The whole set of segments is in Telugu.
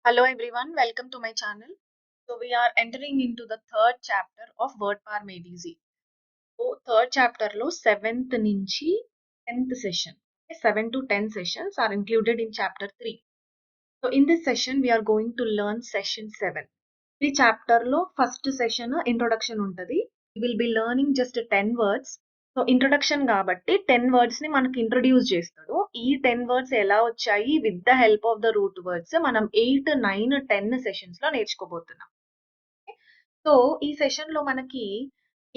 Hello everyone, welcome to my channel. So we are entering into the third chapter of Word Power Made Easy. So third chapter లో 7th నుంచి 10th session. 7 to 10 sessions are included in chapter 3. So in this session we are going to learn session 7. ఈ chapter లో first session introduction ఉంటది. We will be learning just 10 words. So introduction కాబట్టి 10 వర్డ్స్ ని మనకి ఇంట్రొడ్యూస్ చేస్తాడు. ఈ 10 వర్డ్స్ ఎలా వచ్చాయి with the help of the root words మనం 8, 9, 10 సెషన్స్ లో నేర్చుకోబోతున్నాం. సో ఈ సెషన్ లో మనకి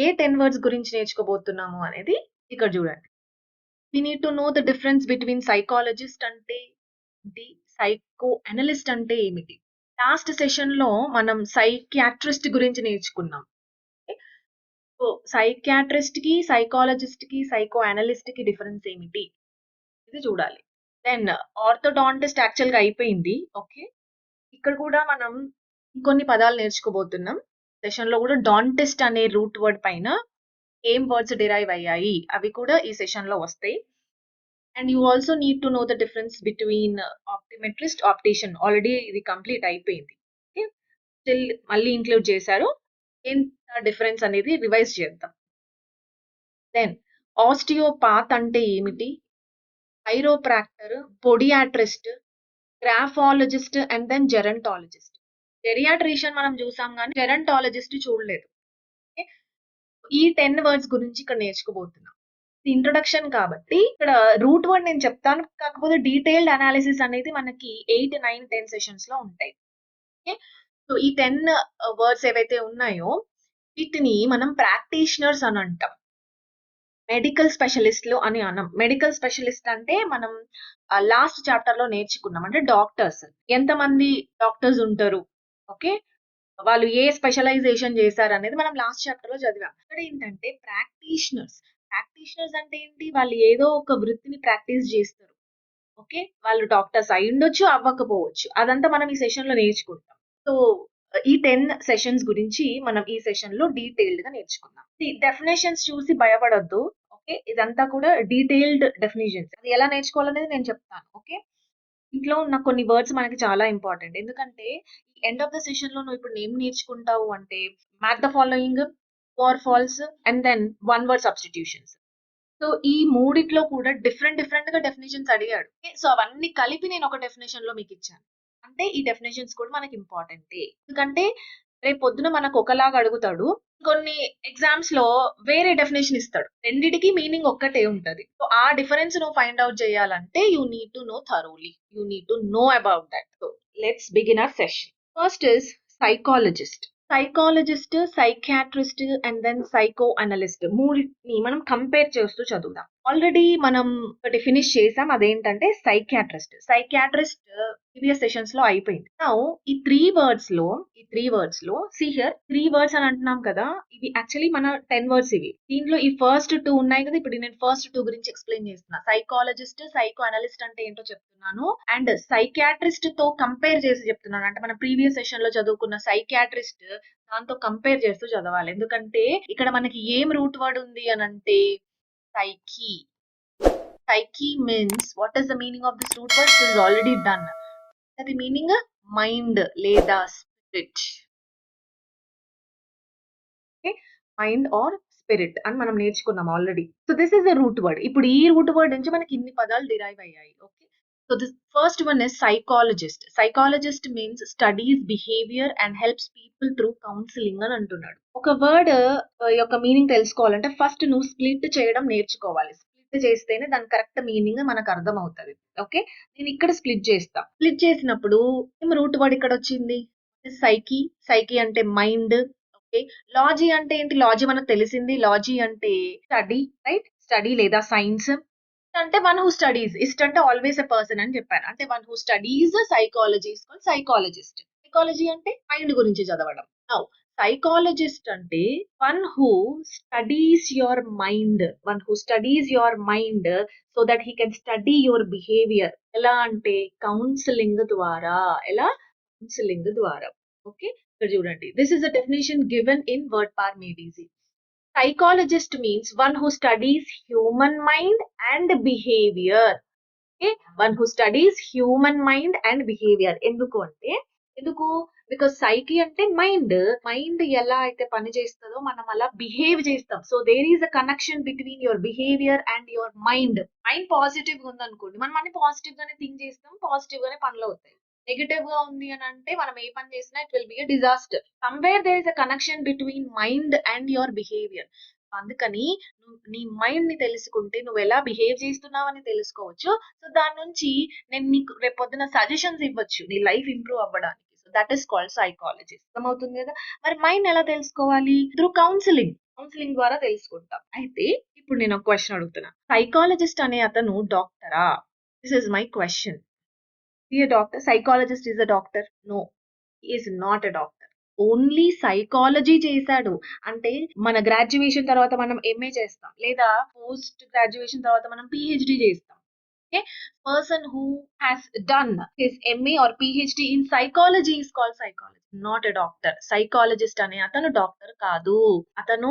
ఏ 10 వర్డ్స్ గురించి నేర్చుకోబోతున్నాము అనేది ఇక్కడ చూడండి. We need to know the difference between psychologist అంటే ఏంటి, సైకో అనలిస్ట్ అంటే ఏమిటి. లాస్ట్ సెషన్ లో మనం సైకియాట్రిస్ట్ గురించి నేర్చుకున్నాం. సో సైకియాట్రిస్ట్ కి, సైకాలజిస్ట్ కి, సైకో అనలిస్ట్ కి డిఫరెన్స్ ఏమిటి ఇది చూడాలి. దెన్ ఆర్థోడాంటిస్ట్ యాక్చువల్ గా అయిపోయింది. ఓకే, ఇక్కడ కూడా మనం ఇంకొన్ని పదాలు నేర్చుకోబోతున్నాం. సెషన్ లో కూడా డాంటిస్ట్ అనే రూట్ వర్డ్ పైన ఏం వర్డ్స్ డిరైవ్ అయ్యాయి అవి కూడా ఈ సెషన్ లో వస్తాయి. And you also need to know the difference between optometrist, optician. Already ఇది కంప్లీట్ అయిపోయింది. స్టిల్ మళ్ళీ ఇంక్లూడ్ చేశారు. ఏం డిఫరెన్స్ అనేది రివైజ్ చేద్దాం. దెన్ ఆస్టియోపాత్ అంటే ఏమిటి, హైరోప్రాక్టర్, పొడియాట్రిస్ట్, గ్రాఫాలజిస్ట్ అండ్ దెన్ జెరంటాలజిస్ట్. జెరియాట్రిషియన్ మనం చూసాం కానీ జెరంటాలజిస్ట్ చూడలేదు. ఈ 10 వర్డ్స్ గురించి ఇక్కడ నేర్చుకోబోతున్నాం. ఇంట్రొడక్షన్ కాబట్టి ఇక్కడ రూట్ వర్డ్ నేను చెప్తాను, కాకపోతే డీటెయిల్డ్ అనాలిసిస్ అనేది మనకి 8, 9, 10 సెషన్స్ లో ఉంటాయి. సో ఈ 10 వర్డ్స్ ఏవైతే ఉన్నాయో వీటిని మనం ప్రాక్టీషనర్స్ అని అంటాం, మెడికల్ స్పెషలిస్ట్లు అని అనం. మెడికల్ స్పెషలిస్ట్ అంటే మనం లాస్ట్ చాప్టర్ లో నేర్చుకున్నాం. అంటే డాక్టర్స్, ఎంతమంది డాక్టర్స్ ఉంటారు, ఓకే, వాళ్ళు ఏ స్పెషలైజేషన్ చేశారు అనేది మనం లాస్ట్ చాప్టర్ లో చదివాం. ఇక్కడ ఏంటంటే ప్రాక్టీషనర్స్. ప్రాక్టీషనర్స్ అంటే ఏంటి, వాళ్ళు ఏదో ఒక వృత్తిని ప్రాక్టీస్ చేస్తారు. ఓకే, వాళ్ళు డాక్టర్స్ అయి ఉండొచ్చు, అవ్వకపోవచ్చు, అదంతా మనం ఈ సెషన్ లో నేర్చుకుంటాం. సో ఈ 10 సెషన్స్ గురించి మనం ఈ సెషన్ లో డీటెయిల్డ్ గా నేర్చుకుందాం. డెఫినేషన్స్ చూసి భయపడొద్దు. ఓకే, ఇదంతా కూడా డీటెయిల్డ్ డెఫినేషన్స్. అది ఎలా నేర్చుకోవాలనేది నేను చెప్తాను. ఓకే, ఇంట్లో ఉన్న కొన్ని వర్డ్స్ మనకి చాలా ఇంపార్టెంట్. ఎందుకంటే ఎండ్ ఆఫ్ ద సెషన్ లో నువ్వు ఇప్పుడు ఏం నేర్చుకుంటావు అంటే match the following, far falls and then one word substitutions. So ఈ మూడిట్లో కూడా డిఫరెంట్ గా డెఫినేషన్స్ అడిగాడు. సో అవన్నీ కలిపి నేను ఒక డెఫినేషన్ లో మీకు ఇచ్చాను. అంటే ఈ డెఫినేషన్స్ కూడా మనకి ఇంపార్టెంటే. ఎందుకంటే రేపు పొద్దున మనకు ఒకలాగా అడుగుతాడు, కొన్ని ఎగ్జామ్స్ లో వేరే డెఫినేషన్ ఇస్తాడు. రెండిటికి మీనింగ్ ఒక్కటే ఉంటది. సో ఆ డిఫరెన్స్ నువ్వు ఫైండ్ అవుట్ చేయాలంటే you need to know thoroughly, you need to know about that. So let's begin our session. First is psychologist. Psychologist, psychiatrist and then psychoanalyst మూడిని మనం కంపేర్ చేస్తూ చదువుదాం. ఆల్రెడీ మనం ఒకటి ఫినిష్ చేసాం, అదేంటంటే సైకియాట్రిస్ట్. సైకియాట్రిస్ట్ ప్రీవియస్ సెషన్స్ లో అయిపోయింది. నౌ ఈ త్రీ వర్డ్స్ లో సీ హియర్ 3 వర్డ్స్ అని అంటున్నాం కదా, ఇవి యాక్చువల్లీ మన 10 వర్డ్స్. ఇవి దీంట్లో ఈ ఫస్ట్ 2 ఉన్నాయి కదా, ఇప్పుడు నేను ఫస్ట్ 2 గురించి ఎక్స్ప్లెయిన్ చేస్తున్నా. సైకాలజిస్ట్, సైకో అనలిస్ట్ అంటే ఏంటో చెప్తున్నాను, అండ్ సైకియాట్రిస్ట్ తో కంపేర్ చేసి చెప్తున్నాను. అంటే మన ప్రీవియస్ సెషన్ లో చదువుకున్న సైకియాట్రిస్ట్ దాంతో కంపేర్ చేస్తూ చదవాలి. ఎందుకంటే ఇక్కడ మనకి ఏం రూట్ వర్డ్ ఉంది అని అంటే psyche. Psyche means what is the meaning of this root word? It is already done. అది మీనింగ్ మైండ్ లేదా స్పిరిట్. మైండ్ ఆర్ స్పిరిట్ అని మనం నేర్చుకున్నాం already. So this is the root word. ఇప్పుడు ఈ రూట్ వర్డ్ నుంచి మనకి ఇన్ని పదాలు డిరైవ్ అయ్యాయి. Okay, so this first one is psychologist. Psychologist means studies behaviour and helps people through counselling అని అంటున్నాడు. ఒక వర్డ్ యొక్క మీనింగ్ తెలుసుకోవాలంటే ఫస్ట్ నువ్వు స్ప్లిట్ చేయడం నేర్చుకోవాలి. స్ప్లిట్ చేస్తేనే దాని కరెక్ట్ మీనింగ్ మనకు అర్థం అవుతుంది. ఓకే, నేను ఇక్కడ స్ప్లిట్ చేస్తా. స్ప్లిట్ చేసినప్పుడు ఏం రూట్ వర్డ్ ఇక్కడ వచ్చింది, సైకి. సైకి అంటే మైండ్. లాజీ అంటే ఏంటి? లాజీ మనకు తెలిసింది. లాజీ అంటే స్టడీ, రైట్? స్టడీ లేదా సైన్స్. అంటే వన్ హూ స్టడీస్. ఇస్ట్ అంటే ఆల్వేస్ ఎ పర్సన్ అని చెప్పాను. అంటే one who studies psychology is called psychologist. Psychology అంటే మైండ్ గురించి చదవడం. నౌ సైకాలజిస్ట్ అంటే one who studies your mind. One who studies your mind so that he can study your behaviour. ఎలా అంటే కౌన్సిలింగ్ ద్వారా. ఎలా? కౌన్సిలింగ్ ద్వారా. ఓకే, ఇక్కడ చూడండి. This is a definition given in word power made easy. Psychologist means one who studies human mind and behavior. Okay, one who studies human mind and behavior. ఎందుకు అంటే ఎందుకు? బికాస్ సైకి అంటే మైండ్ ఎలా అయితే పని చేస్తుందో మనం అలా బిహేవ్ చేస్తాం. So there is a connection between your behaviour and your mind positive గా ఉందనుకోండి, మనం అన్ని పాజిటివ్ గానే థింక్ చేస్తాం, పాజిటివ్ గానే పనులు అవుతాయి. నెగెటివ్ గా ఉంది అని అంటే మనం ఏ పని చేసినా it will be a disaster. Somewhere there is a connection between mind and your behaviour. అందుకని నీ మైండ్ ని తెలుసుకుంటే నువ్వు ఎలా బిహేవ్ చేస్తున్నావు అని తెలుసుకోవచ్చు. సో దాని నుంచి నేను నీకు రేపు పొద్దున సజెషన్స్ ఇవ్వచ్చు నీ లైఫ్ ఇంప్రూవ్ అవ్వడానికి. So that is called psychology. అర్థమవుతుంది కదా? మరి మైండ్ ఎలా తెలుసుకోవాలి? త్రూ కౌన్సిలింగ్ ద్వారా తెలుసుకుంటాం. అయితే ఇప్పుడు నేను ఒక క్వశ్చన్ అడుగుతున్నా, సైకాలజిస్ట్ అనే అతను డాక్టరా? This is my question. ఈ doctor psychologist is a doctor? No, is not a doctor. Only psychology చేశాడు అంటే మన గ్రాడ్యుయేషన్ తర్వాత మనం ఎంఏ చేస్తాం, లేదా పోస్ట్ గ్రాడ్యుయేషన్ తర్వాత మనం పిహెచ్డి చేస్తాం. Okay, person who has done his MA or PhD in psychology is called psychologist, not a doctor. Psychologist అనే అతను డాక్టర్ కాదు. అతను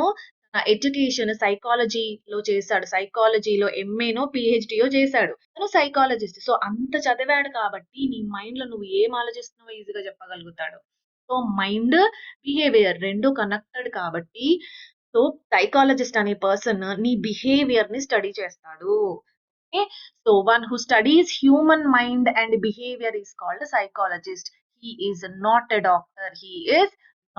ఎడ్యుకేషన్ సైకాలజీలో చేశాడు, సైకాలజీలో ఎంఏనో పిహెచ్డియో చేశాడు, తను సైకాలజిస్ట్. సో అంత చదివాడు కాబట్టి నీ మైండ్ లో నువ్వు ఏం ఆలోచిస్తున్నావో ఈజీగా చెప్పగలుగుతాడు. సో మైండ్ బిహేవియర్ రెండు కనెక్టెడ్ కాబట్టి, సో సైకాలజిస్ట్ అనే పర్సన్ నీ బిహేవియర్ ని స్టడీ చేస్తాడు. Okay, so one who studies human mind and behavior is called a psychologist. He is not a doctor. He is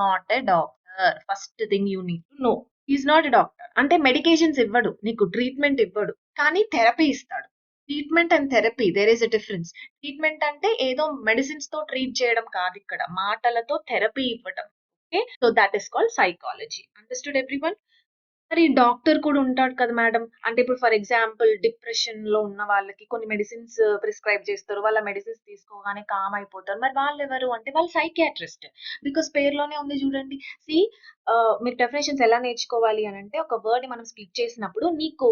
not a doctor. First thing you need to know. He is not a doctor. అంటే మెడికేషన్స్ ఇవ్వడు, నీకు ట్రీట్మెంట్ ఇవ్వడు, కానీ థెరపీ ఇస్తాడు. Treatment and therapy there is a difference. Treatment అంటే ఏదో మెడిసిన్స్ తో ట్రీట్ చేయడం కాదు, ఇక్కడ మాటలతో థెరపీ ఇవ్వడం. Okay, so that is called psychology. Understood everyone? మరి డాక్టర్ కూడా ఉంటాడు కదా మేడం. అంటే ఇప్పుడు ఫర్ ఎగ్జాంపుల్ డిప్రెషన్ లో ఉన్న వాళ్ళకి కొన్ని మెడిసిన్స్ ప్రిస్క్రైబ్ చేస్తారు, వాళ్ళ మెడిసిన్స్ తీసుకోగానే కామ్ అయిపోతారు. మరి వాళ్ళు ఎవరు అంటే వాళ్ళు సైకియాట్రిస్ట్. బికాస్ పేరులోనే ఉంది చూడండి. సి, మీరు డెఫినేషన్స్ ఎలా నేర్చుకోవాలి అని అంటే, ఒక వర్డ్ ని మనం స్ప్లిట్ చేసినప్పుడు నీకు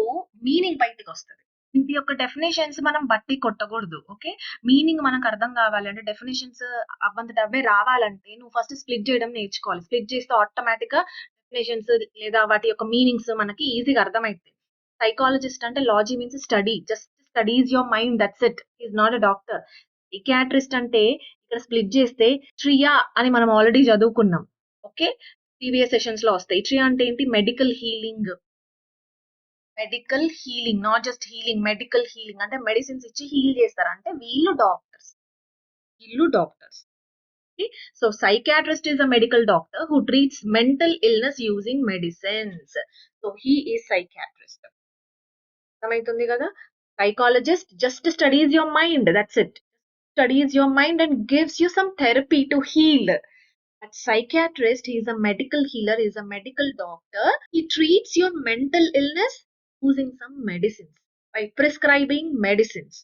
మీనింగ్ బయటకు వస్తుంది. ఇంటి యొక్క డెఫినేషన్స్ మనం బట్టి కొట్టకూడదు. ఓకే, మీనింగ్ మనకు అర్థం కావాలంటే, డెఫినేషన్స్ అవ్వంతట అవే రావాలంటే నువ్వు ఫస్ట్ స్ప్లిట్ చేయడం నేర్చుకోవాలి. స్ప్లిట్ చేస్తే ఆటోమేటిక్ గా డెఫినేషన్స్ లేదా వాటి యొక్క మీనింగ్స్ మనకి ఈజీగా అర్థమైతాయి. సైకాలజిస్ట్ అంటే logy means study, just studies your mind, that's it. Is not a doctor. Psychiatrist అంటే ఇక్కడ స్ప్లిట్ చేస్తే ట్రియా అని మనం ఆల్రెడీ చదువుకున్నాం. ఓకే, ప్రీవియస్ సెషన్స్ లో వస్తాయి. ట్రియా అంటే ఏంటి? Medical healing. Not just healing, medical healing అంటే మెడిసిన్స్ ఇచ్చి హీల్ చేస్తారు, అంటే వీళ్ళు doctors. So psychiatrist is a medical doctor who treats mental illness using medicines. So he is psychiatrist. అర్థమవుతుంది కదా? Psychologist just studies your mind, that's it. Studies your mind and gives you some therapy to heal. But psychiatrist, he is a medical healer, he is a medical doctor. He treats your mental illness using some medicines, by prescribing medicines.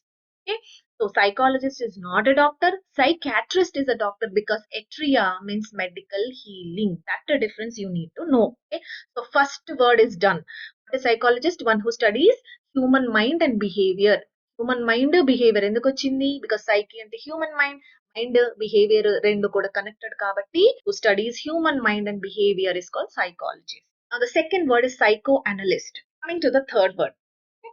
Okay, so psychologist is not a doctor, psychiatrist is a doctor, because atria means medical healing. That's the difference you need to know. Okay, so first word is done. What is psychologist? One who studies human mind and behavior. Human mind behaviour ఎందుకు వచ్చింది? బికాస్ సైకి అంటే హ్యూమన్ మైండ్ బిహేవియర్ రెండు కూడా కనెక్టెడ్ కాబట్టి studies human mind and behaviour is called psychologist. The second word is psycho analyst. Coming to the third word,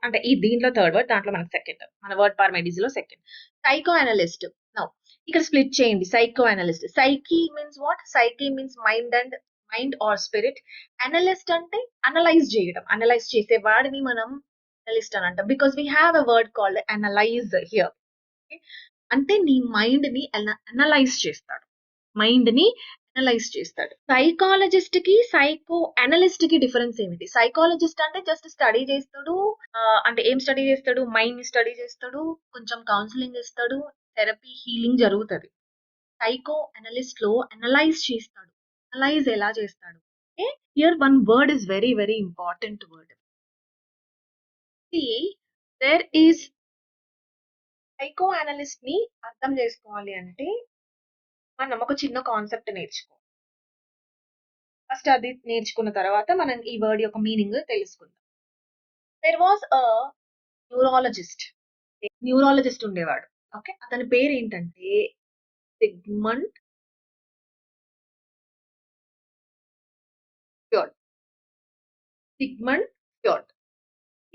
అంటే ఈ దీంట్లో థర్డ్ వర్డ్, దాంట్లో మనకి సెకండ్, మన వర్డ్ పార్ మెడిసిన్ లో సెకండ్. Psychoanalyst. నౌ ఇక్కడ స్ప్లిట్ చేయండి. Psychoanalyst, psyche means what? Psyche means mind or spirit. Analyst అంటే అనలైజ్ చేయడం, అనలైజ్ చేసే వాడిని మనం అనలిస్ట్ అని అంటాం. Because we have a word called analyse here. అంటే నీ మైండ్ ని అనలైజ్ చేస్తాడు, సైకాలజిస్ట్ కి సైకో అనలిస్ట్ కి డిఫరెన్స్ ఏమిటి? సైకాలజిస్ట్ అంటే జస్ట్ స్టడీ చేస్తాడు, అంటే ఏం స్టడీ చేస్తాడు? మైండ్ ని స్టడీ చేస్తాడు, కొంచెం కౌన్సిలింగ్ ఇస్తాడు, థెరపీ హీలింగ్ జరుగుతుంది. సైకో అనలిస్ట్ లో అనలైజ్ చేస్తాడు. అనలైజ్ ఎలా చేస్తాడు? Here one word is very very important word. There is psycho analyst ని అర్థం చేసుకోవాలి అంటే మనం ఒక చిన్న కాన్సెప్ట్ నేర్చుకోవాలి. ఫస్ట్ అది నేర్చుకున్న తర్వాత మనం ఈ వర్డ్ యొక్క మీనింగ్ తెలుసుకుందాం. దెర్ వాస్ అ న్యూరాలజిస్ట్ ఉండేవాడు. ఓకే, అతని పేరు ఏంటంటే సిగ్మండ్ ఫ్రాయిడ్.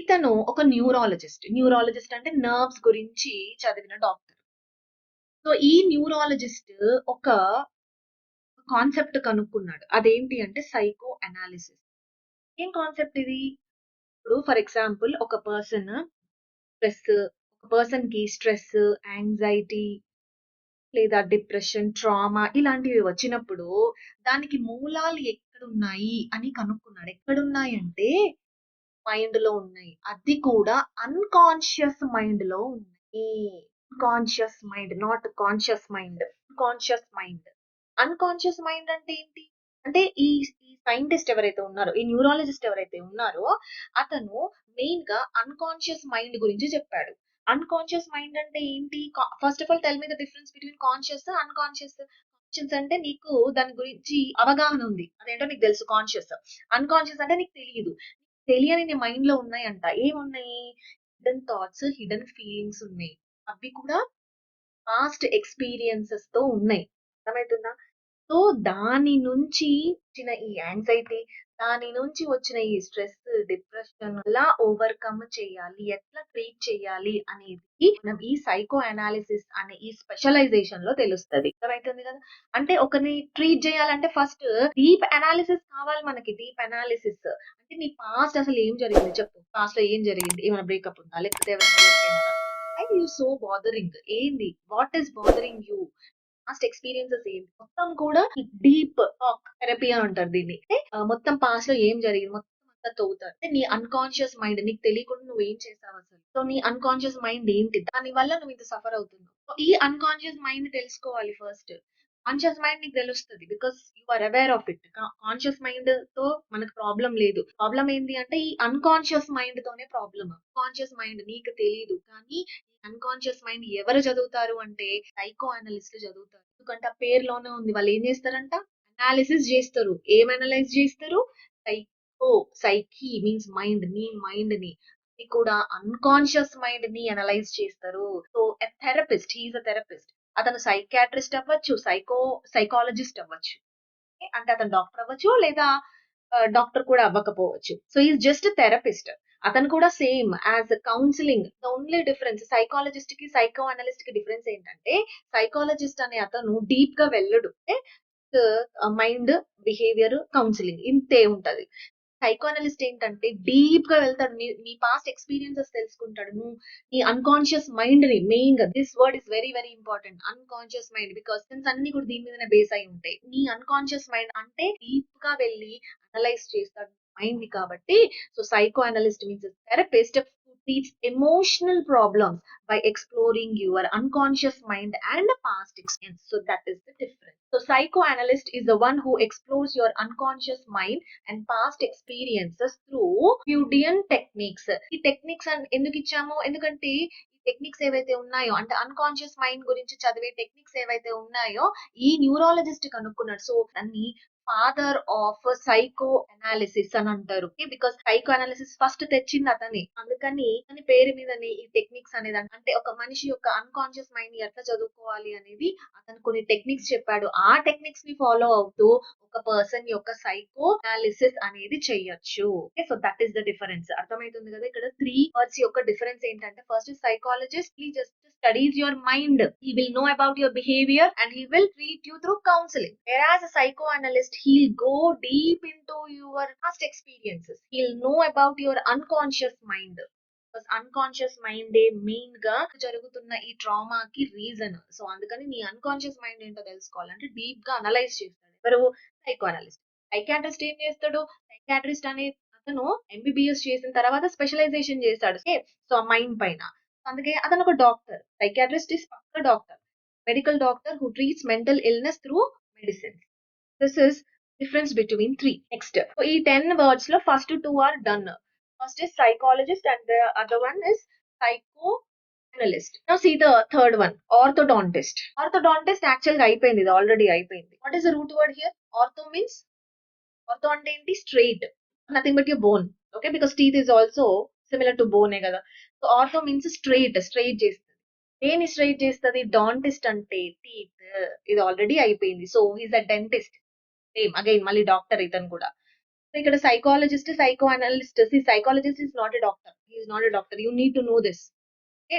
ఇతను ఒక న్యూరాలజిస్ట్ అంటే నర్వ్స్ గురించి చదివిన డాక్టర్. సో ఈ న్యూరాలజిస్ట్ ఒక కాన్సెప్ట్ కనుక్కున్నాడు. అదేంటి అంటే సైకో అనాలిసిస్. ఏం కాన్సెప్ట్ ఇది? ఇప్పుడు ఫర్ ఎగ్జాంపుల్ ఒక పర్సన్‌కి స్ట్రెస్, యాంగ్జైటీ లేదా డిప్రెషన్, ట్రామా ఇలాంటివి వచ్చినప్పుడు దానికి మూలాలు ఎక్కడున్నాయి అని కనుక్కున్నాడు. ఎక్కడున్నాయంటే మైండ్‌లో ఉన్నాయి. అది కూడా అన్‌కాన్షియస్ మైండ్‌లో ఉన్నాయి. Conscious mind, not conscious mind. Conscious mind. Unconscious mind అంటే ఏంటి? అంటే ఈ సైంటిస్ట్ ఎవరైతే ఉన్నారో, ఈ న్యూరాలజిస్ట్ ఎవరైతే ఉన్నారో అతను మెయిన్‌గా అన్‌కాన్షియస్ మైండ్ గురించి చెప్పాడు. అన్‌కాన్షియస్ మైండ్ అంటే ఏంటి? First of all tell me the difference between conscious, unconscious. Conscious అంటే నీకు దాని గురించి అవగాహన ఉంది. అదేంటో నీకు తెలుసు కాన్షియస్. అన్‌కాన్షియస్ అంటే నీకు తెలీదు. తెలియని నీ మైండ్‌లో ఉన్నాయంట. ఏమున్నాయి? హిడెన్ థాట్స్, హిడెన్ ఫీలింగ్స్ ఉన్నాయి. అవి కూడా పాస్ట్ ఎక్స్‌పీరియన్సెస్‌తో ఉన్నాయి. అర్థమైతుందా? సో, దాని నుంచి వచ్చిన ఈ యాంగ్జైటీ, దాని నుంచి వచ్చిన ఈ స్ట్రెస్, డిప్రెషన్ ఎలా ఓవర్‌కమ్ చేయాలి? ఎట్లా ట్రీట్ చేయాలి? అనేది మనం ఈ సైకో అనాలిసిస్ అనే ఈ స్పెషలైజేషన్‌లో తెలుస్తది. అర్థమైతుంది కదా! అంటే ఒకరిని ట్రీట్ చేయాలంటే ఫస్ట్ డీప్ అనాలిసిస్ కావాలి మనకి. Deep analysis. అంటే నీ పాస్ట్ అసలు ఏం జరిగింది చెప్పు. పాస్ట్‌లో ఏం జరిగింది? ఏమైనా బ్రేకప్ ఉందా? లేకపోతే ఎవరైనా చనిపోయినారా? Why you so bothering? ఏంది? What is bothering you? Past experiences ఏంటి? మొత్తం కూడా డీప్ టాక్ థెరపీ అని అంటారు దీన్ని. అంటే మొత్తం పాస్ట్‌లో ఏం జరిగింది? మొత్తం అంతా తవ్వుతారు. అంటే నీ అన్‌కాన్షియస్ మైండ్ నీకు తెలియకుండా నువ్వేం చేసావసలు? సో, నీ అన్‌కాన్షియస్ మైండ్ ఏంటి? దాని వల్ల నువ్వు ఇంత సఫర్ అవుతున్నావు. సో, ఈ అన్‌కాన్షియస్ మైండ్ తెలుసుకోవాలి ఫస్ట్. కాన్షియస్ మైండ్ నీకు తెలుస్తది. Because you are aware of it. Conscious మైండ్‌తో మనకు ప్రాబ్లమ్ లేదు. ప్రాబ్లమ్ ఏంటి అంటే ఈ అన్‌కాన్షియస్ మైండ్‌తోనే ప్రాబ్లమ్. కాన్షియస్ మైండ్ నీకు తెలీదు. కానీ అన్‌కాన్షియస్ మైండ్ ఎవరు చదువుతారు అంటే సైకో అనలిస్ట్‌లు చదువుతారు. ఎందుకంటే ఆ పేరులోనే ఉంది. వాళ్ళేం చేస్తారంట? అనాలిసిస్ జేస్తారు. ఏం అనలైజ్ జేస్తారు? Psycho, psyche means mind. నీ మైండ్‌ని. అది కూడా అన్‌కాన్షియస్ మైండ్‌ని అనలైజ్ చేస్తారు. So, he is a therapist. అతను సైకియాట్రిస్ట్ అవ్వచ్చు, సైకాలజిస్ట్ అవ్వచ్చు. అంటే అతను డాక్టర్ అవ్వచ్చు లేదా డాక్టర్ కూడా అవ్వకపోవచ్చు. So is just therapist. అతను కూడా same as counselling. The only difference psychologist కి సైకో అనలిస్ట్ కి డిఫరెన్స్ ఏంటంటే సైకాలజిస్ట్ అనే అతను డీప్ గా వెళ్ళడు. మైండ్, బిహేవియర్, కౌన్సిలింగ్ ఇంతే ఉంటది. సైకో అనలిస్ట్ ఏంటంటే డీప్ గా వెళ్తాడు. నీ పాస్ట్ ఎక్స్పీరియన్సెస్ తెలుసుకుంటాడు. నువ్వు నీ అన్కాన్షియస్ మైండ్ ని మెయిన్ గా this word is very very important. Unconscious mind because sense అన్ని కూడా దీని మీదనే బేస్ అయి ఉంటాయి. నీ అన్కాన్షియస్ మైండ్ అంటే డీప్ గా వెళ్ళి అనలైజ్ చేస్తాడు మైండ్ ని కాబట్టి. So psycho analyst means therapist treats emotional problems by exploring your unconscious mind and past experience. So that is the difference. So psychoanalyst is the one who explores your unconscious mind and past experiences through Freudian techniques. ఈ టెక్నిక్స్ ఎందుకు ఇచ్చాము? ఎందుకంటే ఈ టెక్నిక్స్ ఏవైతే ఉన్నాయో అంటే అన్కాన్షియస్ మైండ్ గురించి చదివే టెక్నిక్స్ ఏవైతే ఉన్నాయో ఈ న్యూరాలజిస్ట్ కనుక్కున్నాడు. సో దాన్ని ఫాదర్ ఆఫ్ సైకో అనాలిసిస్ అని అంటారు. బికాస్ సైకో అనాలిసిస్ ఫస్ట్ తెచ్చింది అతని. అందుకని అతని పేరు మీదనే ఈ టెక్నిక్స్ అనేది అంటే ఒక మనిషి యొక్క అన్కాన్షియస్ మైండ్ ని ఎట్లా చదువుకోవాలి అనేది అతను కొన్ని టెక్నిక్స్ చెప్పాడు. ఆ టెక్నిక్స్ ని ఫాలో అవుతూ ఒక పర్సన్ యొక్క సైకో అనాలిసిస్ అనేది చెయ్యొచ్చు. So that is the difference. అర్థమవుతుంది కదా? ఇక్కడ 3 వర్డ్స్ యొక్క డిఫరెన్స్ ఏంటంటే first psychologist he just studies your mind. He will know about your behavior and he will treat you through counseling. Whereas a psychoanalyst, he'll go deep into your past experiences. He'll know about your unconscious mind. Because unconscious మైండే మెయిన్ గా జరుగుతున్న ఈ ట్రామాకి రీజన్. సో అందుకని నీ అన్కాన్షియస్ మైండ్ ఏంటో తెలుసుకోవాలంటే డీప్ గా అనలైజ్ చేస్తాడు ఎవరు? Psycho analyst. సైకాట్రిస్ట్ ఏం చేస్తాడు? సైకాట్రిస్ట్ అనే అతను ఎంబీబీఎస్ చేసిన తర్వాత స్పెషలైజేషన్ చేశాడు. సో మైండ్ పైన. అందుకే అతను ఒక డాక్టర్. సైకాట్రిస్ట్ ఇస్ పక్క doctor. Medical doctor who treats mental illness through medicine. This is difference between 3. Next ఈ 10 వర్డ్స్ లో first 2 are done. First is psychologist and the other one is psychoanalyst. Now see the third one, orthodontist. Orthodontist actually అయిపోయింది, ఇది ఆల్రెడీ అయిపోయింది. What is the root word here? Ortho means ortho అంటే ఏంటి? Straight, nothing but your bone. Okay, because teeth is also similar to bone కదా. So ortho means straight చేస్తుంది. దేని స్ట్రైట్ చేస్తుంది? డాంటిస్ట్ అంటే టీత్. ఇది ఆల్రెడీ అయిపోయింది. So he's a dentist. Same again మళ్ళీ డాక్టర్ ఇతను కూడా. సో ఇక్కడ psychologist, psycho analyst. Psychologist is not a doctor. He is not a doctor. You need to no this.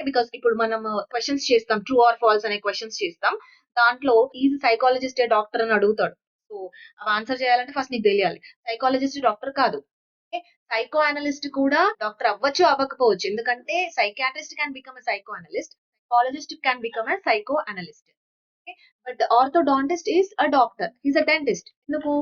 Because ఇప్పుడు మనం క్వశ్చన్స్ చేస్తాం, ట్రూ ఆర్ ఫాల్స్ అనే క్వశ్చన్స్ చేస్తాం. దాంట్లో ఈజ్ సైకాలజిస్ట్ డాక్టర్ అని అడుగుతాడు. సో అవి ఆన్సర్ చేయాలంటే ఫస్ట్ నీకు తెలియాలి సైకాలజిస్ట్ డాక్టర్ కాదు. సైకో అనలిస్ట్ కూడా డాక్టర్ అవ్వచ్చు అవ్వకపోవచ్చు, ఎందుకంటే psychiatrist can become a psychoanalyst, psychologist can become a psychoanalyst. But orthodontist is a doctor, is a dentist. ఎందుకు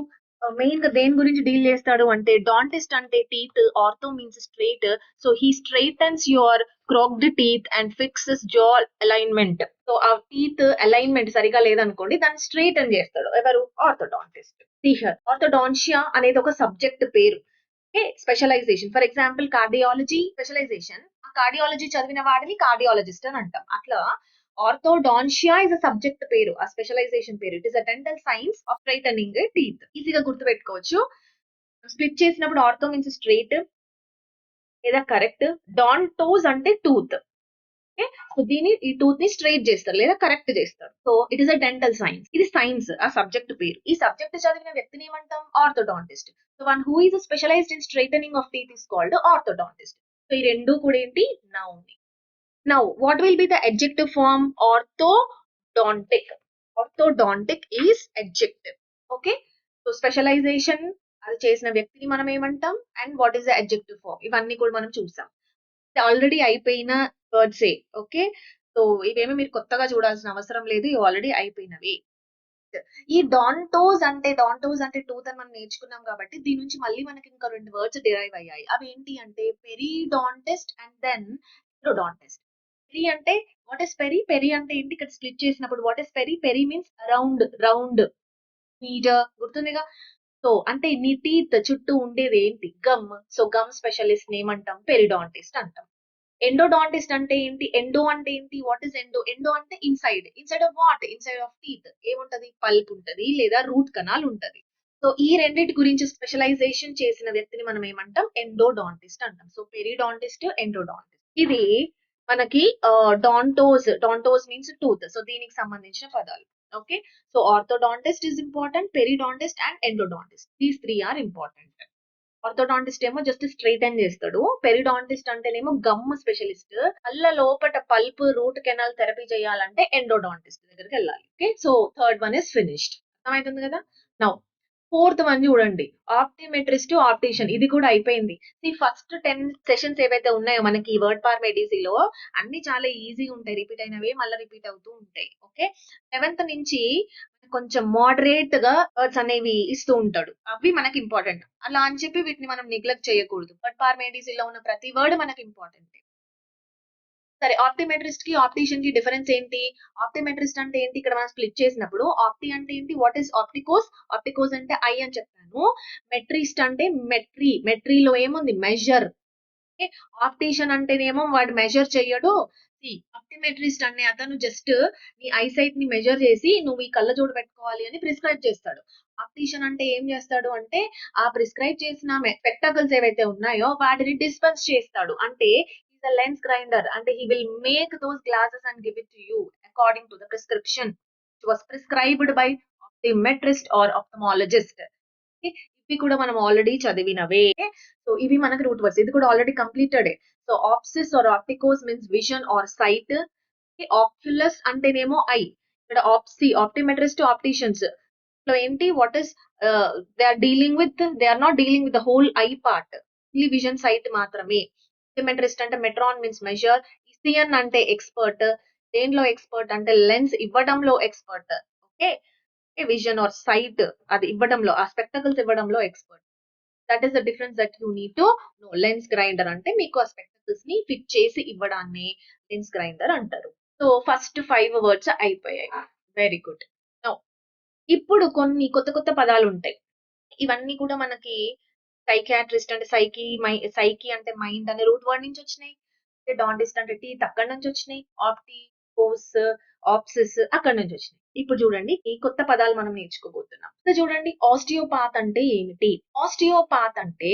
మెయిన్ గా దేని గురించి డీల్ చేస్తాడు అంటే, డాంటిస్ట్ అంటే teeth, ortho means straight, so he straightens your cracked teeth and fixes jaw alignment. So ఆ టీత్ అలైన్మెంట్ సరిగా లేదనుకోండి, దాన్ని స్ట్రైట్ అని చేస్తాడు ఎవరు, ఆర్థోడాంటిస్ట్. ఆర్థోడాన్షియా అనేది ఒక సబ్జెక్ట్ పేరు, specialisation. For example cardiology specialisation, ఆ కార్డియాలజీ చదివిన వాడిని కార్డియాలజిస్ట్ అని అంటాం. అట్లా ఆర్థోడాన్షియా ఇస్ అ సబ్జెక్ట్ పేరు, ఆ స్పెషలైజేషన్ పేరు. It is a dental science of straightening teeth. ఈజీగా గుర్తుపెట్టుకోవచ్చు. స్ప్లిట్ చేసినప్పుడు ఆర్థో మీన్స్ స్ట్రైట్ లేదా కరెక్ట్, డాంటోస్ అంటే టూత్. సో దీన్ని ఈ టూత్ ని స్ట్రైట్ చేస్తారు లేదా కరెక్ట్ చేస్తారు. So it is a dental science, ఇది సైన్స్, ఆ సబ్జెక్ట్ పేరు. ఈ సబ్జెక్ట్ చదివిన వ్యక్తిని ఏమంటాం, orthodontist. So one who is specialised in straightening of teeth is called orthodontist. So ఈ రెండు కూడా ఏంటి, noun. Now, what will be the adjective form? Orthodontic. Orthodontic is adjective. Okay. So specialization అది చేసిన వ్యక్తిని మనం ఏమంటాం, and what is the adjective form, ఇవన్నీ కూడా మనం చూసాం. ఆల్రెడీ అయిపోయిన వర్డ్సే. ఓకే. సో ఇవేమి మీరు కొత్తగా చూడాల్సిన అవసరం లేదు, ఇవి ఆల్రెడీ అయిపోయినవి. ఈ డాంటోస్ అంటే టూత్ అని మనం నేర్చుకున్నాం కాబట్టి దీని నుంచి మళ్ళీ మనకి ఇంకా రెండు వర్డ్స్ డిరైవ్ అయ్యాయి. అవి ఏంటి అంటే periodontist and then endodontist. Peri అంటే వాట్ ఇస్ పెరి, పెరి అంటే ఏంటి, ఇక్కడ స్ప్లిట్ చేసినప్పుడు what is peri, peri means round metre, గుర్తుందిగా. సో అంటే నీ టీత్ చుట్టూ ఉండేది ఏంటి, గమ్. సో గమ్ స్పెషలిస్ట్ ఏమంటాం, పెరిడాంటిస్ట్ అంటాం. ఎండోడాంటిస్ట్ అంటే ఏంటి, ఎండో అంటే ఏంటి, వాట్ ఇస్ ఎండో, ఎండో అంటే inside of what, inside of teeth ఏముంటది, పల్ప్ ఉంటది లేదా రూట్ కెనాల్ ఉంటది. సో ఈ రెండింటి గురించి స్పెషలైజేషన్ చేసిన వ్యక్తిని మనం ఏమంటాం, ఎండోడాంటిస్ట్ అంటాం. So periodontist, endodontist. ఇది మనకి డాంటోస్ మీన్స్ టూత్. సో దీనికి సంబంధించిన పదాలు. Okay. So orthodontist is important, periodontist and endodontist, these three are important. Orthodontist ఏమో జస్ట్ స్ట్రైటన్ చేస్తాడు, పెరిడాంటిస్ట్ అంటేనేమో గమ్ స్పెషలిస్ట్, పళ్ళ లోపట పల్ప్ రూట్ కెనాల్ థెరపీ చేయాలంటే ఎండోడాంటిస్ట్ దగ్గరికి వెళ్ళాలి. Okay. So third one is finished, అర్థమవుతుంది కదా. నౌ ఫోర్త్ వన్ చూడండి, ఆప్టిమెట్రిస్ట్, ఆప్టిషియన్. ఇది కూడా అయిపోయింది. ఈ ఫస్ట్ 10 సెషన్స్ ఏవైతే ఉన్నాయో మనకి వర్డ్ పార్ మెడిసిలో అన్ని చాలా ఈజీగా ఉంటాయి, రిపీట్ అయినవి మళ్ళీ రిపీట్ అవుతూ ఉంటాయి. ఓకే. 7th నుంచి కొంచెం మోడరేట్ గా వర్డ్స్ అనేవి ఇస్తూ ఉంటాడు, అవి మనకి ఇంపార్టెంట్. అలా అని చెప్పి వీటిని మనం నెగ్లెక్ట్ చేయకూడదు. వర్డ్ పార్ మెడిసిలో ఉన్న ప్రతి వర్డ్ మనకి ఇంపార్టెంట్. సరే, ఆప్టిమెట్రిస్ట్ కి ఆప్టిషియన్ కి డిఫరెన్స్ ఏంటి? ఆప్టిమెట్రిస్ట్ అంటే ఏంటి, ఇక్కడ మనం స్ప్లిట్ చేసినప్పుడు ఆప్టి అంటే ఏంటి, వాట్ ఈస్ ఆప్టికోస్, ఆప్టికోస్ అంటే ఐ అని చెప్పాను. మెట్రిస్ట్ అంటే మెట్రీలో ఏముంది, మెజర్. ఆప్టిషియన్ అంటేనేమో వాడు మెజర్ చెయ్యడు. ఆప్టిమెట్రిస్ట్ అనే అతను జస్ట్ నీ ఐసైట్ ని మెజర్ చేసి నువ్వు ఈ కళ్ళజోడు పెట్టుకోవాలి అని ప్రిస్క్రైబ్ చేస్తాడు. ఆప్టిషియన్ అంటే ఏం చేస్తాడు అంటే, ఆ ప్రిస్క్రైబ్ చేసిన స్పెక్టాకల్స్ ఏవైతే ఉన్నాయో వాటిని డిస్పెన్స్ చేస్తాడు. అంటే ఈజ్ అ లెన్స్ గ్రైండర్, అంటే he will make those glasses and give it to you according to the prescription which was prescribed by optometrist or ophthalmologist. ఇవి కూడా మనం ఆల్రెడీ చదివినవే. సో ఇవి మనకి రూట్ వర్డ్స్, ఇది కూడా already completed. So opsis or optikos means vision or sight. ఆప్యులస్ అంటేనేమో ఐ. ఇక్కడ ఆప్టిమెట్రిస్ట్, ఆప్టిషియన్స్ లో ఏంటి, what is they are not dealing with the whole eye part, only vision sight మాత్రమే. ఆప్టిమెట్రిస్ట్ అంటే మెట్రాన్ మీన్స్ మెజర్, ఇసియన్ అంటే ఎక్స్పర్ట్, దేంట్లో ఎక్స్పర్ట్ అంటే లెన్స్ ఇవ్వడంలో expert. Okay. Vision or sight అది ఇవ్వడంలో, ఆ స్పెక్టకల్స్ ఇవ్వడంలో expert. That is the difference that you need to know. Lens grinder అంటే మీకు ఆ స్పెక్టకల్స్ ని ఫిట్ చేసి ఇవ్వడాన్ని లెన్స్ గ్రైండర్ అంటారు. సో ఫస్ట్ 5 వర్డ్స్ అయిపోయాయి. Very good. ఇప్పుడు కొన్ని కొత్త కొత్త పదాలు ఉంటాయి. ఇవన్నీ కూడా మనకి సైకియాట్రిస్ట్ అంటే సైకి అంటే మైండ్ అనే రూట్ వర్డ్ నుంచి వచ్చినాయి. డాంటిస్ట్ అంటే టీత్ అక్కడి నుంచి వచ్చినాయి. ఆప్టికోస్, ఆప్సిస్ అక్కడి నుంచి వచ్చినాయి. ఇప్పుడు చూడండి, ఈ కొత్త పదాలు మనం నేర్చుకోబోతున్నాం. సో చూడండి, ఆస్టియోపాత్ అంటే ఏమిటి? ఆస్టియోపాత్ అంటే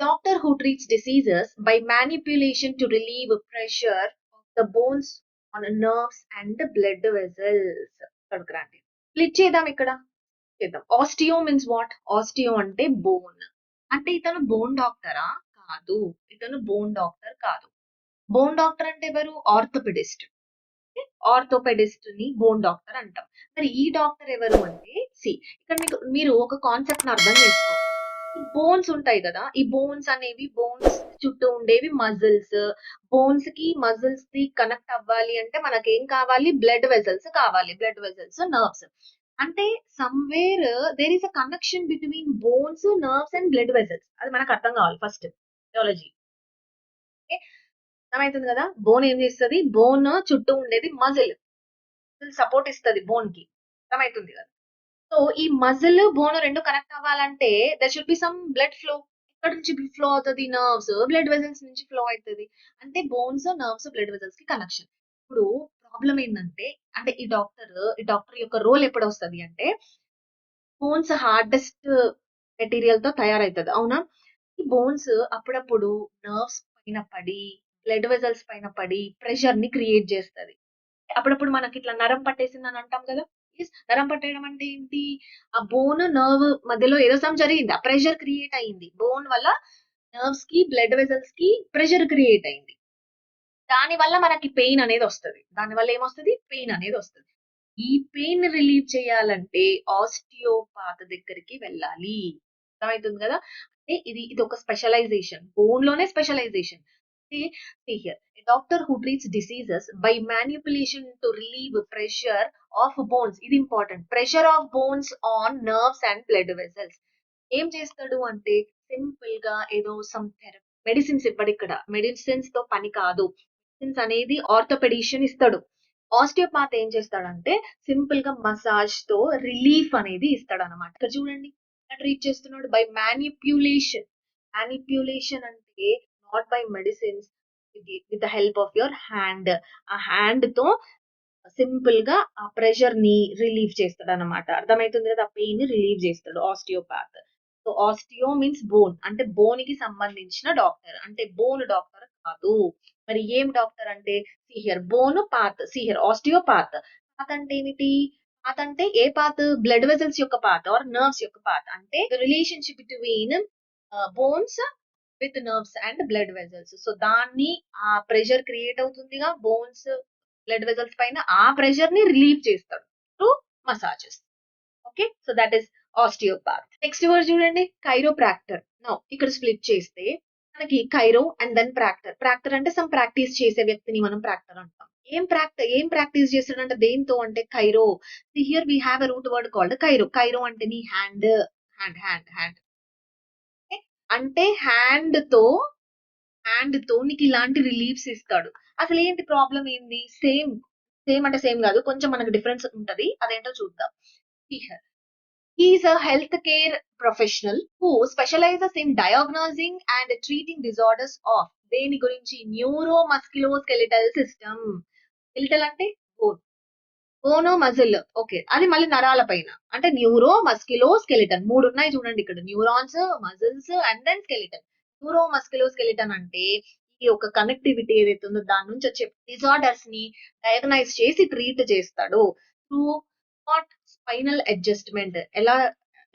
doctor who treats diseases by manipulation to relieve pressure of the bones on nerves and blood vessels. Split చేద్దాం, ఇక్కడ చేద్దాం. Osteo means what? ఆస్టియో అంటే బోన్. అంటే ఇతను బోన్ డాక్టరా? కాదు, ఇతను బోన్ డాక్టర్ కాదు. బోన్ డాక్టర్ అంటే ఎవరు? ఆర్థోపెడిస్ట్. ఆర్థోపెడిస్ట్ ని బోన్ డాక్టర్ అంటాం. మరి ఈ డాక్టర్ ఎవరు అంటే ఇక్కడ మీరు ఒక కాన్సెప్ట్ ని అర్థం చేసుకోవాలి. ఈ బోన్స్ ఉంటాయి కదా, ఈ బోన్స్ అనేవి బోన్స్ చుట్టూ ఉండేవి మజిల్స్. బోన్స్ కి మజిల్స్ కి కనెక్ట్ అవ్వాలి అంటే మనకేం కావాలి? బ్లడ్ వెజల్స్ కావాలి. Blood vessels, nerves. అంటే somewhere there is a connection between bones, nerves and blood vessels. అది మనకు అర్థం కావాలి ఫస్ట్ థియాలజీ. అర్థమవుతుంది కదా? బోన్ ఏం చేస్తుంది? బోన్ చుట్టూ ఉండేది మజిల్ సపోర్ట్ ఇస్తుంది బోన్ కి. అర్థమవుతుంది కదా? సో ఈ మజిల్ బోన్ రెండు కనెక్ట్ అవ్వాలంటే there should be some blood flow. ఎక్కడ నుంచి ఫ్లో అవుతుంది? నర్వ్స్, బ్లడ్ వెజల్స్ నుంచి ఫ్లో అవుతుంది. అంటే బోన్స్, నర్వ్స్, బ్లడ్ వెజల్స్ కి కనెక్షన్. ఇప్పుడు ప్రాబ్లం ఏంటంటే, అంటే ఈ డాక్టర్ యొక్క రోల్ ఎప్పుడు వస్తుంది అంటే, బోన్స్ హార్డెస్ట్ మెటీరియల్ తో తయారవుతుంది, అవునా? ఈ బోన్స్ అప్పుడప్పుడు నర్వ్స్ పైన పడి, బ్లడ్ వెజల్స్ పైన పడి ప్రెషర్ ని క్రియేట్ చేస్తుంది. అప్పుడప్పుడు మనకి ఇట్లా నరం పట్టేసింది అని అంటాం కదా. నరం పట్టేయడం అంటే ఏంటి? ఆ బోన్ నర్వ్ మధ్యలో ఏదో సమ్ జరిగింది, ఆ ప్రెషర్ క్రియేట్ అయింది. బోన్ వల్ల నర్వ్స్ కి, బ్లడ్ వెజల్స్ కి ప్రెషర్ క్రియేట్ అయింది. దాని వల్ల మనకి పెయిన్ అనేది వస్తుంది. దాని వల్ల ఏమొస్తుంది? పెయిన్ అనేది వస్తుంది. ఈ పెయిన్ రిలీవ్ చేయాలంటే ఆస్టియోపాత్ దగ్గరికి వెళ్ళాలి. అర్థమవుతుంది కదా? అంటే ఇది ఒక స్పెషలైజేషన్, బోన్ లోనే specialisation. Here a doctor who treats diseases by manipulation to relieve pressure of bones. ఇది important. Pressure of bones on nerves and blood vessels. ఏం చేస్తాడు అంటే, సింపుల్ గా ఏదో సమ్ థెరపీ, మెడిసిన్స్ ఇవ్వడు ఇక్కడ. మెడిసిన్స్ తో పని కాదు. మెడిసిన్స్ అనేది ఆర్థోపెడిషియన్ ఇస్తాడు. ఆస్టియోపాత్ ఏం చేస్తాడంటే సింపుల్ గా మసాజ్ తో రిలీఫ్ అనేది ఇస్తాడు అనమాట. ఇక్కడ చూడండి, ట్రీట్ చేస్తున్నాడు బై మ్యానిప్యులేషన్. మ్యానిప్యులేషన్ అంటే not by medicines, with the help of your hand. ఆ హ్యాండ్ తో సింపుల్ గా ఆ ప్రెషర్ ని రిలీవ్ చేస్తాడు అనమాట. అర్థమవుతుంది కదా? పెయిన్ ని రిలీవ్ చేస్తాడు ఆస్టియోపాత్. సో ఆస్టియో మీన్స్ బోన్, అంటే బోన్ కి సంబంధించిన డాక్టర్, అంటే బోన్ డాక్టర్ కాదు. మరి ఏం డాక్టర్ అంటే, see here bone path, see here osteopath. Path అంటే ఏమిటి? పాత్ అంటే ఏ పాత్? బ్లడ్ వెజల్స్ యొక్క పాత్ ఆర్ నర్వ్స్ యొక్క పాత్. అంటే relationship between bones with nerves and blood vessels. So దాన్ని, ఆ ప్రెషర్ క్రియేట్ అవుతుందిగా బోన్స్, బ్లడ్ వెజల్స్ పైన, ఆ ప్రెషర్ ని రిలీవ్ చేస్తాడు through massages. Okay, so that is osteopath. Next word చూడండి, కైరోప్రాక్టర్. నౌ ఇక్కడ స్ప్లిట్ చేస్తే మనకి chiro and then practor. Practor అంటే సమ్ ప్రాక్టీస్ చేసే వ్యక్తిని మనం ప్రాక్టర్ అంటాం. ఏం ప్రాక్టీస్ చేస్తాడంటే దేంతో అంటే chiro. Here we have a root word called chiro. Chiro అంటే నీ హ్యాండ్, హ్యాండ్ హ్యాండ్ హ్యాండ్. అంటే హ్యాండ్ తో నీకు ఇలాంటి రిలీఫ్స్ ఇస్తాడు. అసలు ఏంటి ప్రాబ్లం ఏంది? సేమ్ అంటే సేమ్ కాదు, కొంచెం మనకు డిఫరెన్స్ ఉంటది. అదేంటో చూద్దాం. He is a healthcare professional who specializes in diagnosing and treating disorders of దేని గురించి? న్యూరోమస్క్యులోస్కెలిటల్ సిస్టమ్. స్కెలిటల్ అంటే బోన్, బోనో మజిల్. ఓకే, అది మళ్ళీ నరాల పైన. అంటే న్యూరో మస్క్యులో స్కెలిటన్, మూడు ఉన్నాయి చూడండి ఇక్కడ, neurons, muscles and then skeleton. Neuro musculo skeleton అంటే ఈ యొక్క కనెక్టివిటీ ఏదైతే ఉందో దాని నుంచి వచ్చే డిజార్డర్స్ ని డయాగ్నైజ్ చేసి ట్రీట్ చేస్తాడు. Through what? Spinal adjustment.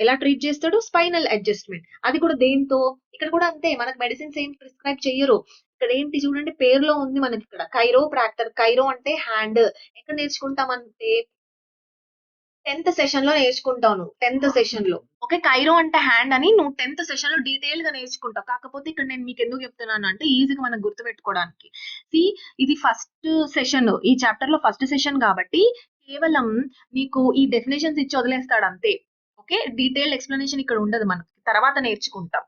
ఎలా ట్రీట్ చేస్తాడు? Spinal adjustment. అది కూడా దేంతో? ఇక్కడ కూడా అంతే, మనకు మెడిసిన్స్ ఏం ప్రిస్క్రైబ్ చెయ్యరు. ఇక్కడ ఏంటి చూడండి, పేరులో ఉంది మనకి ఇక్కడ కైరో ప్రాక్టర్. కైరో అంటే హ్యాండ్. ఎక్కడ నేర్చుకుంటామంటే 10th సెషన్ లో నేర్చుకుంటాను. 10th సెషన్ లో. ఓకే, కైరో అంటే హ్యాండ్ అని నువ్వు 10th సెషన్ లో డీటెయిల్ గా నేర్చుకుంటావు. కాకపోతే ఇక్కడ నేను మీకు ఎందుకు చెప్తున్నాను అంటే ఈజీగా మనం గుర్తుపెట్టుకోవడానికి. ఇది ఫస్ట్ సెషన్, ఈ చాప్టర్ లో ఫస్ట్ సెషన్ కాబట్టి కేవలం నీకు ఈ డెఫినేషన్స్ ఇచ్చి వదిలేస్తాడు అంతే. ఓకే, డీటెయిల్ ఎక్స్ప్లెనేషన్ ఇక్కడ ఉండదు, మనకి తర్వాత నేర్చుకుంటాం.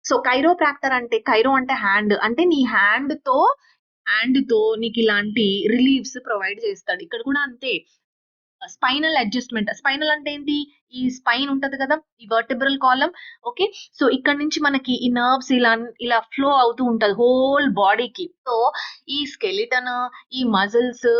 సో కైరో ప్రాక్టర్ అంటే, కైరో అంటే హ్యాండ్, అంటే నీ హ్యాండ్ తో నీకు ఇలాంటి రిలీఫ్స్ ప్రొవైడ్ చేస్తాడు. ఇక్కడ కూడా అంతే. Spinal adjustment. స్పైనల్ అంటే ఏంటి? ఈ స్పైన్ ఉంటది కదా, ఈ వర్టిబ్రల్ కాలమ్. ఓకే, సో ఇక్కడ నుంచి మనకి ఈ నర్వ్స్ ఇలా ఫ్లో అవుతూ ఉంటది హోల్ బాడీకి. సో ఈ స్కెలిటన్, ఈ మజిల్స్,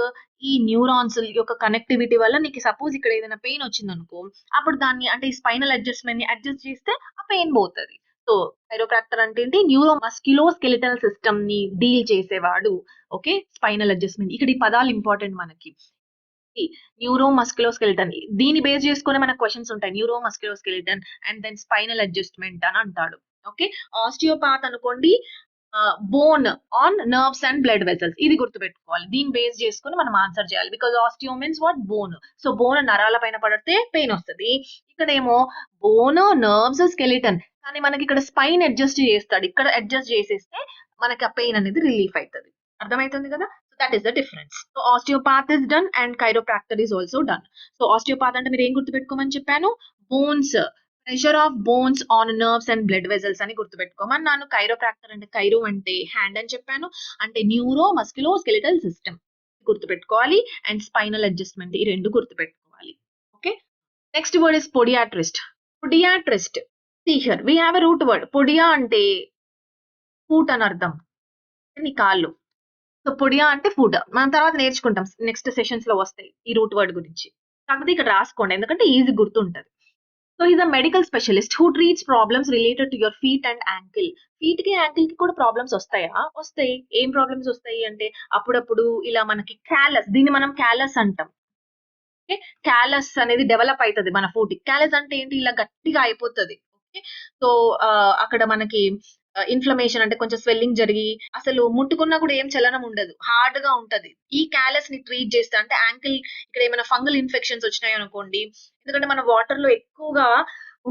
ఈ న్యూరాన్స్ యొక్క కనెక్టివిటీ వల్ల నీకు సపోజ్ ఇక్కడ ఏదైనా పెయిన్ వచ్చింది అనుకో, అప్పుడు దాన్ని, అంటే ఈ స్పైనల్ అడ్జస్ట్మెంట్ ని అడ్జస్ట్ చేస్తే ఆ పెయిన్ పోతుంది. సో కైరోప్రాక్టర్ అంటే ఏంటి? న్యూరో మస్క్యులో స్కెలిటల్ సిస్టమ్ ని డీల్ చేసేవాడు. Okay, spinal adjustment. ఇక్కడ ఈ పదాలు ఇంపార్టెంట్ మనకి. న్యూరో మస్క్యులోస్కెలిటన్, దీన్ని బేస్ చేసుకునే మనకు క్వశ్చన్స్ ఉంటాయి. Neuro musculoskeleton and then spinal adjustment అని అంటాడు. ఓకే, ఆస్టియోపాత్ అనుకోండి, bone on nerves and blood vessels. ఇది గుర్తుపెట్టుకోవాలి. దీన్ని బేస్ చేసుకొని మనం ఆన్సర్ చేయాలి. Because osteo means what? Bone. So bone నరాల పైన పడితే పెయిన్ వస్తుంది. ఇక్కడేమో బోన్, నర్వ్స్, స్కెలిటన్. కానీ మనకి ఇక్కడ స్పైన్ అడ్జస్ట్ చేస్తాడు. ఇక్కడ అడ్జస్ట్ చేసేస్తే మనకి ఆ పెయిన్ అనేది రిలీఫ్ అవుతుంది. అర్థమవుతుంది కదా? That is the difference. So osteopath is done and chiropractor is also done. So osteopath అంటే మీరు ఏం గుర్తుపెట్టుకోమని చెప్పాను? Bones, pressure of bones on nerves and blood vessels అని గుర్తుపెట్టుకోమన్నాను. కైరోప్రాక్టర్ అంటే కైరో అంటే హ్యాండ్ అని చెప్పాను. అంటే న్యూరో మస్కులో స్కెలిటల్ సిస్టమ్ గుర్తుపెట్టుకోవాలి. అండ్ స్పైనల్ అడ్జస్ట్మెంట్, ఈ రెండు గుర్తుపెట్టుకోవాలి. Okay, next word is podiatrist. Podiatrist, see here we have a root word. Podia అంటే ఫూట్ అని అర్థం, నీ కాళ్ళు. సో పొడియా అంటే ఫుడ్. మనం తర్వాత నేర్చుకుంటాం, నెక్స్ట్ సెషన్స్ లో వస్తాయి ఈ రూట్ వర్డ్ గురించి. కాకపోతే ఇక్కడ రాసుకోండి ఎందుకంటే ఈజీ గుర్తుంటది. So is a medical specialist who treats problems related to your feet and ankle. Feet కి యాంకిల్ కి కూడా ప్రాబ్లమ్స్ వస్తాయా? వస్తాయి. ఏం ప్రాబ్లమ్స్ వస్తాయి అంటే అప్పుడప్పుడు ఇలా మనకి క్యాలస్, దీన్ని మనం క్యాలస్ అంటాం. క్యాలస్ అనేది డెవలప్ అవుతుంది మన ఫుట్. క్యాలస్ అంటే ఏంటి? ఇలా గట్టిగా అయిపోతుంది. ఓకే, సో అక్కడ మనకి ఇన్ఫ్లమేషన్ అంటే కొంచెం స్వెల్లింగ్ జరిగి అసలు ముట్టుకున్నా కూడా ఏం చలనం ఉండదు, హార్డ్ గా ఉంటది. ఈ క్యాలస్ ని ట్రీట్ చేస్తే అంటే యాంకిల్ ఇక్కడ ఏమైనా ఫంగల్ ఇన్ఫెక్షన్స్ వచ్చినాయి అనుకోండి, ఎందుకంటే మనం వాటర్ లో ఎక్కువగా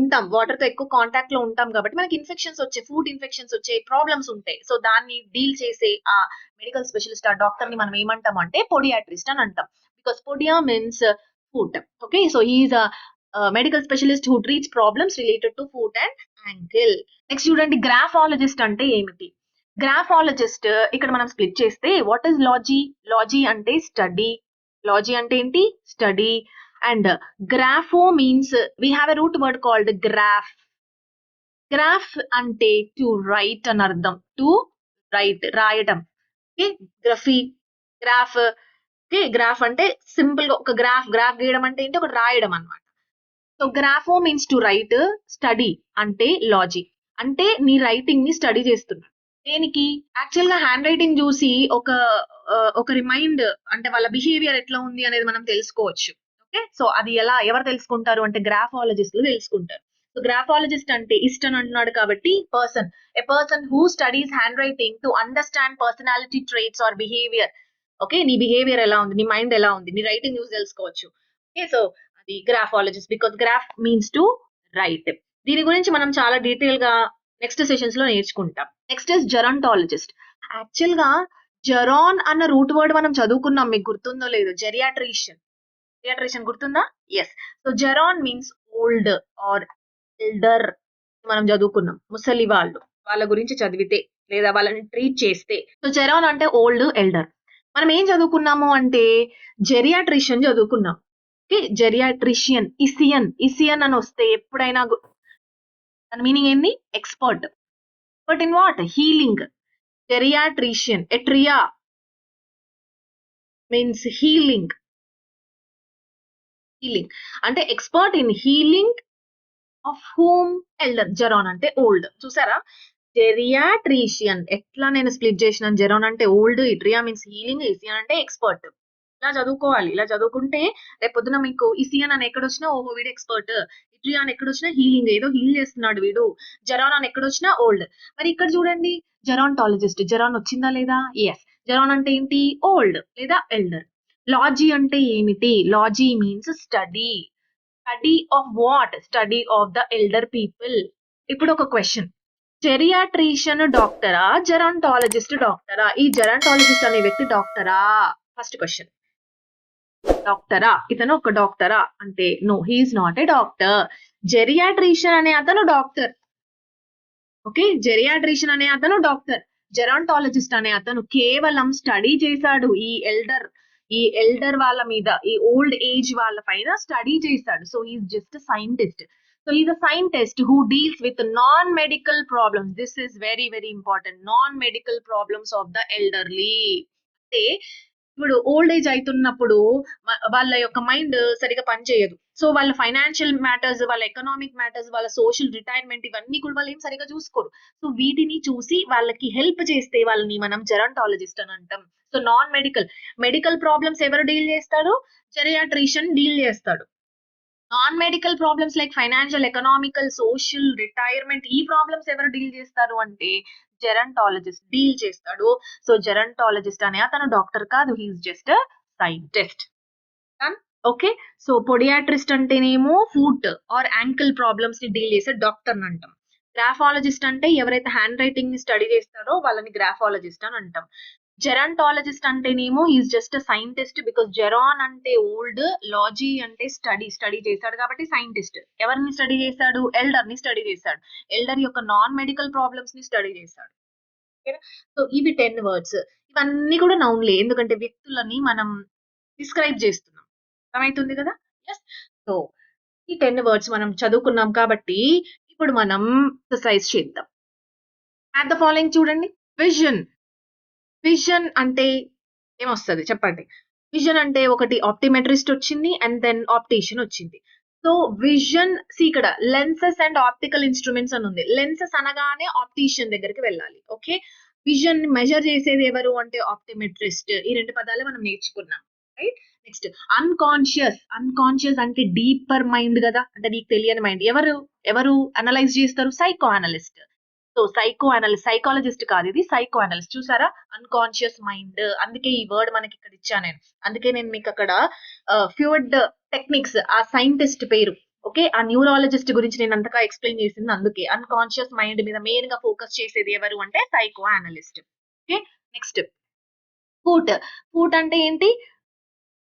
ఉంటాం, వాటర్ తో ఎక్కువ కాంటాక్ట్ లో ఉంటాం కాబట్టి మనకి ఇన్ఫెక్షన్స్ వచ్చే, ఫుడ్ ఇన్ఫెక్షన్స్ వచ్చే ప్రాబ్లమ్స్ ఉంటాయి. సో దాన్ని డీల్ చేసే ఆ మెడికల్ స్పెషలిస్ట్, ఆ డాక్టర్ ని మనం ఏమంటాం అంటే పొడియాట్రిస్ట్ అని అంటాం. Because podia means foot. Okay, so he is a medical specialist who treats problems related to foot and ankle. Next చూడండి, గ్రాఫాలజిస్ట్ అంటే ఏమిటి? గ్రాఫాలజిస్ట్ ఇక్కడ మనం స్ప్లిట్ చేస్తే వాట్ ఇస్ లాజీ? లాజీ అంటే స్టడీ. లాజీ అంటే ఏంటి? Study. And grapho means we have a root word called graph. Graph అంటే టు రైట్ అని అర్థం. టు రైట్, రాయడం. Okay, graphy, graph. Okay, graph అంటే సింపుల్ గా ఒక గ్రాఫ్, గ్రాఫ్ గీయడం అంటే ఏంటి? ఒకటి రాయడం అన్నమాట. So grapho means to write. Study అంటే లాజీ, అంటే నీ రైటింగ్ ని స్టడీ చేస్తున్నా. దేనికి? యాక్చువల్ గా హ్యాండ్ రైటింగ్ చూసి ఒక రిమైండ్ అంటే వాళ్ళ బిహేవియర్ ఎట్లా ఉంది అనేది మనం తెలుసుకోవచ్చు. ఓకే, సో అది ఎలా, ఎవరు తెలుసుకుంటారు అంటే గ్రాఫాలజిస్టులు తెలుసుకుంటారు. సో గ్రాఫాలజిస్ట్ అంటే ఇష్టం అంటున్నాడు కాబట్టి person, a person who studies hand writing to understand personality traits or behaviour. Okay, నీ బిహేవియర్ ఎలా ఉంది, నీ మైండ్ ఎలా ఉంది, నీ రైటింగ్ చూసి తెలుసుకోవచ్చు. ఓకే, సో అది graphologist, because graph means to right. దీని గురించి మనం చాలా డీటెయిల్ గా నెక్స్ట్ సెషన్స్ లో నేర్చుకుంటాం. Next is జెరాంటాలజిస్ట్. యాక్చువల్ గా జెరాన్ అన్న రూట్ వర్డ్ మనం చదువుకున్నాం, మీకు గుర్తుందో లేదో? జెరియాట్రిషియన్. జెరియాట్రిషియన్ గుర్తుందా? Yes. So geron means old or elder. మనం చదువుకున్నాం, ముసలి వాళ్ళ గురించి చదివితే లేదా వాళ్ళని ట్రీట్ చేస్తే. సో జెరాన్ అంటే ఓల్డ్, ఎల్డర్. మనం ఏం చదువుకున్నాము అంటే జెరియాట్రిషియన్ చదువుకున్నాం. ఓకే, జెరియాట్రిషియన్, ఇసియన్. ఇసియన్ అని వస్తే ఎప్పుడైనా దాని మీనింగ్ ఏంది? Expert. But in what? Healing. Geriatrician, iatria means healing. Healing అంటే expert in healing of whom. Elder. Geron అంటే ఓల్డ్. చూసారా? జెరియాట్రిషియన్ ఎట్లా నేను స్ప్లిట్ చేసిన? జెరాన్ అంటే ఓల్డ్, ఇట్రియా మీన్స్ హీలింగ్, ఇసియన్ అంటే ఎక్స్పర్ట్. ఇలా చదువుకోవాలి. ఇలా చదువుకుంటే రేపు పొద్దున మీకు ఇసియన్ అని ఎక్కడొచ్చినా ఓహో వీడు ఎక్స్పర్ట్, ఇట్రియా అని ఎక్కడొచ్చినా హీలింగ్, ఏదో హీల్ చేస్తున్నాడు వీడు, జెరాన్ అని ఎక్కడొచ్చినా ఓల్డ్. మరి ఇక్కడ చూడండి, జెరాంటాలజిస్ట్, జెరాన్ వచ్చిందా లేదా? ఎస్. జెరాన్ అంటే ఏంటి? ఓల్డ్ లేదా ఎల్డర్. లాజీ అంటే ఏమిటి? Logy means study. Study of what? Study of the elder people. ఇప్పుడు ఒక క్వశ్చన్, జెరియాట్రిషియన్ డాక్టరా, జెరాంటాలజిస్ట్ డాక్టరా? ఈ జెరాంటాలజిస్ట్ అనే వ్యక్తి డాక్టరా? First question. డాక్టరా? ఇతను ఒక డాక్టరా అంటే no, he's not a doctor. Geriatrician అనే అతను డాక్టర్. ఓకే, జెరియాట్రిషియన్ అనే అతను డాక్టర్. జెరాంటాలజిస్ట్ అనే అతను కేవలం స్టడీ చేశాడు ఈ ఎల్డర్ వాళ్ళ మీద, ఈ ఓల్డ్ ఏజ్ వాళ్ళ పైన స్టడీ చేశాడు. So he is just scientist. So he is a scientist who deals with non medical problems. This is very very important. Non medical problems of the elderly. అంటే ఇప్పుడు ఓల్డ్ ఏజ్ అవుతున్నప్పుడు వాళ్ళ యొక్క మైండ్ సరిగా పనిచేయదు. సో వాళ్ళ ఫైనాన్షియల్ మ్యాటర్స్, వాళ్ళ ఎకనామిక్ మ్యాటర్స్, వాళ్ళ సోషల్ రిటైర్మెంట్, ఇవన్నీ కూడా వాళ్ళు ఏం సరిగా చూసుకోరు. సో వీటిని చూసి వాళ్ళకి హెల్ప్ చేస్తే వాళ్ళని మనం జెరాంటాలజిస్ట్ అని అంటాం. సో నాన్ మెడికల్ ప్రాబ్లమ్స్ ఎవరు డీల్ చేస్తాడు? జెరియాట్రిషియన్ డీల్ చేస్తాడు. Non medical problems like financial, economical, social, retirement, ఈ ప్రాబ్లమ్స్ ఎవరు డీల్ చేస్తారు అంటే జెరంటాలజిస్ట్ డీల్ చేస్తాడు. సో జెరంటాలజిస్ట్ అనే అతను డాక్టర్ కాదు, he's just scientist. Okay, so podiatrist అంటేనేమో ఫుట్ ఆర్ యాంకిల్ ప్రాబ్లమ్స్ ని డీల్ చేసే డాక్టర్ అని అంటాం. గ్రాఫాలజిస్ట్ అంటే ఎవరైతే హ్యాండ్ రైటింగ్ ని స్టడీ చేస్తారో వాళ్ళని గ్రాఫాలజిస్ట్ అని అంటాం. జెరంటాలజిస్ట్ అంటేనేమో ఈజ్ జస్ట్ సైంటిస్ట్, బికాస్ జెరాన్ అంటే ఓల్డ్, లాజీ అంటే స్టడీ చేశాడు కాబట్టి సైంటిస్ట్. ఎవరిని స్టడీ చేశాడు? ఎల్డర్ ని స్టడీ చేశాడు. ఎల్డర్ యొక్క నాన్ మెడికల్ ప్రాబ్లమ్స్ ని స్టడీ చేశాడు. సో ఇవి 10 వర్డ్స్. ఇవన్నీ కూడా నౌన్లే, ఎందుకంటే వ్యక్తులని మనం డిస్క్రైబ్ చేస్తున్నాం. అర్థమవుతుంది కదా? ఎస్. సో ఈ 10 వర్డ్స్ మనం చదువుకున్నాం కాబట్టి ఇప్పుడు మనం ఎక్సర్సైజ్ చేద్దాం. అట్ ద ఫాలోయింగ్ చూడండి. విజన్. విజన్ అంటే ఏమొస్తుంది చెప్పండి? విజన్ అంటే ఒకటి ఆప్టిమెట్రిస్ట్ వచ్చింది అండ్ దెన్ ఆప్టీషియన్ వచ్చింది. సో విజన్ ఇక్కడ లెన్సెస్ అండ్ ఆప్టికల్ ఇన్స్ట్రుమెంట్స్ అని ఉంది. లెన్సెస్ అనగానే ఆప్టీషియన్ దగ్గరికి వెళ్ళాలి. ఓకే, విజన్ మెజర్ చేసేది ఎవరు అంటే ఆప్టిమెట్రిస్ట్. ఈ 2 పదాలు మనం నేర్చుకున్నాం. రైట్. నెక్స్ట్ అన్కాన్షియస్ అంటే డీపర్ మైండ్ కదా, అంటే నీకు తెలియని మైండ్. ఎవరు అనలైజ్ చేస్తారు? Psycho analyst. సో సైకాలజిస్ట్ కాదు, ఇది సైకో అనలిస్ట్. చూసారా, అన్కాన్షియస్ మైండ్. అందుకే ఈ వర్డ్ మనకి ఇక్కడ ఇచ్చా నేను. అందుకే నేను మీకు అక్కడ ఫ్యూడ్ టెక్నిక్స్ ఆ సైంటిస్ట్ పేరు, ఓకే, ఆ న్యూరాలజిస్ట్ గురించి నేను అంతగా ఎక్స్ప్లెయిన్ చేసింది అందుకే. అన్కాన్షియస్ మైండ్ మీద మెయిన్ గా ఫోకస్ చేసేది ఎవరు అంటే psycho analyst. Okay, next foot అంటే ఏంటి?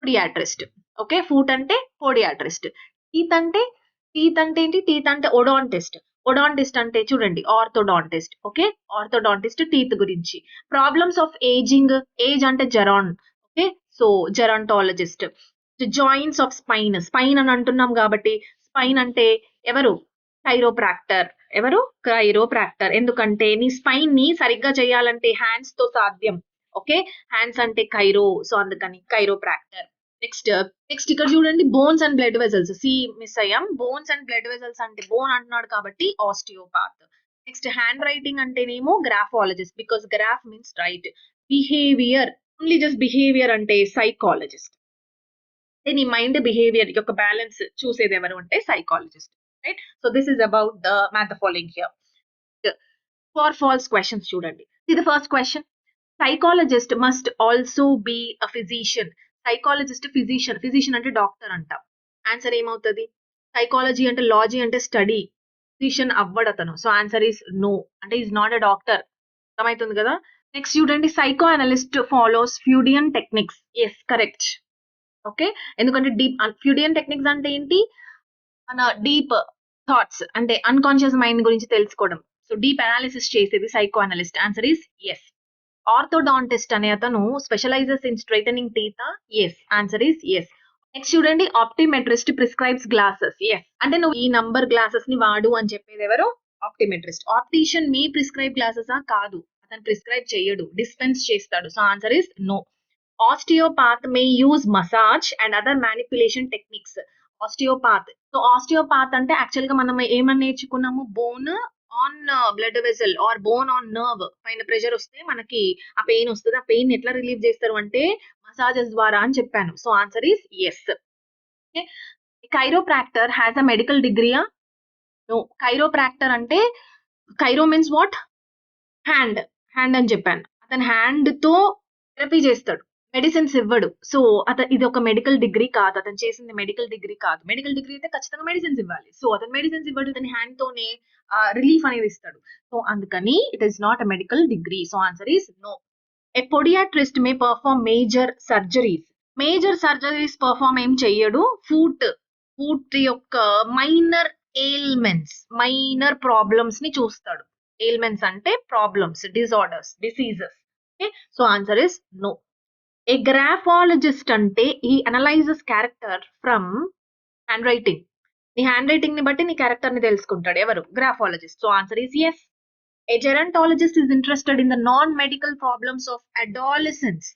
పొడియాట్రిస్ట్. ఓకే, ఫూట్ అంటే పొడియాట్రిస్ట్. టీత్ అంటే ఏంటి? టీత్ అంటే ఒడాంటిస్ట్. ఒడాంటిస్ట్ అంటే చూడండి ఆర్థోడాంటిస్ట్. ఓకే, ఆర్థోడాంటిస్ట్ టీత్ గురించి. ప్రాబ్లమ్స్ ఆఫ్ ఏజింగ్, ఏజ్ అంటే geron. Okay, so gerontologist. Joints of spine అని అంటున్నాం కాబట్టి స్పైన్ అంటే ఎవరు? కైరోప్రాక్టర్. ఎందుకంటే నీ స్పైన్ ని సరిగ్గా చేయాలంటే హ్యాండ్స్ తో సాధ్యం. ఓకే, హ్యాండ్స్ అంటే కైరో, సో అందుకని కైరోప్రాక్టర్. నెక్స్ట్ ఇక్కడ చూడండి, bones and blood vessels. Miss అయ్యాం. బోన్స్ అండ్ బ్లడ్ వెజల్స్ అంటే బోన్ అంటున్నాడు కాబట్టి ఆస్టియోపాత్. నెక్స్ట్ హ్యాండ్ రైటింగ్ అంటేనేమో graphologist, because graph means write. Behaviour, only just behaviour అంటే సైకాలజిస్ట్. నీ మైండ్ బిహేవియర్ యొక్క బ్యాలెన్స్ చూసేది ఎవరు అంటే psychologist. Right. So this is about the math following here. For false questions చూడండి. The first question, psychologist must also be a physician. Psychologist physician అంటే డాక్టర్ అంట. ఆన్సర్ ఏమవుతుంది? సైకాలజీ అంటే లాజీ అంటే స్టడీ, ఫిజిషియన్ అవ్వడతను. సో ఆన్సర్ ఈస్ నో, అంటే ఈజ్ నాట్ ఎ డాక్టర్. అర్థమవుతుంది కదా? నెక్స్ట్ చూడండి, psychoanalyst follows Freudian techniques. Yes, correct. Okay, ఎందుకంటే ఫ్యూడియన్ టెక్నిక్స్ అంటే ఏంటి? మన డీప్ థాట్స్ అంటే అన్కాన్షియస్ మైండ్ గురించి తెలుసుకోవడం. సో డీప్ అనాలిసిస్ చేసేది psychoanalyst. Answer is yes. Orthodontist అనే అతను specialises in straightening teeth. Yes, answer is yes. Next చూడండి, ఆప్టిమెట్రిస్ట్ ప్రిస్క్రైబ్స్ గ్లాసెస్. ఎస్, అంటే నువ్వు ఈ నంబర్ గ్లాసెస్ ని వాడు అని చెప్పేది ఎవరు? Optometrist. Optician may prescribe glasses కాదు, అతను ప్రిస్క్రైబ్ చేయడు, డిస్పెన్స్ చేస్తాడు. So answer is no. Osteopath may use massage and other manipulation techniques. Osteopath అంటే యాక్చువల్ గా మనం ఏమని నేర్చుకున్నాము? Bone and blood vessel or bone and nerve పైన ప్రెషర్ వస్తే మనకి ఆ పెయిన్ వస్తుంది. ఆ పెయిన్ ఎట్లా రిలీవ్ చేస్తారు అంటే మసాజెస్ ద్వారా అని చెప్పాను. So answer is yes. Chiropractor has a medical డిగ్రీయా? నో. కైరోప్రాక్టర్ అంటే కైరో మీన్స్ వాట్? హ్యాండ్ అని చెప్పాను. అతను హ్యాండ్ తో థెరపీ చేస్తాడు, మెడిసిన్స్ ఇవ్వడు. సో ఇది ఒక మెడికల్ డిగ్రీ కాదు, అతను చేసింది మెడికల్ డిగ్రీ కాదు. మెడికల్ డిగ్రీ అయితే ఖచ్చితంగా మెడిసిన్స్ ఇవ్వాలి. సో అతను మెడిసిన్స్ ఇవ్వడు, అతని హ్యాండ్ తోనే రిలీఫ్ అనేది ఇస్తాడు. సో అందుకని it is not a medical degree. So answer is no. A podiatrist may perform major surgeries perform ఏం చెయ్యడు. ఫుట్ యొక్క మైనర్ ఎయిల్మెంట్స్, మైనర్ ప్రాబ్లమ్స్ ని చూస్తాడు. ఎయిల్మెంట్స్ అంటే problems, disorders, diseases. Okay, so answer is no. A graphologist అంటే ఈ analyses character from hand writing. నీ హ్యాండ్ రైటింగ్ ని బట్టి నీ క్యారెక్టర్ ని తెలుసుకుంటాడు. ఎవరు? Graphologist. So answer is yes. A gerontologist is interested in the non medical problems of adolescence.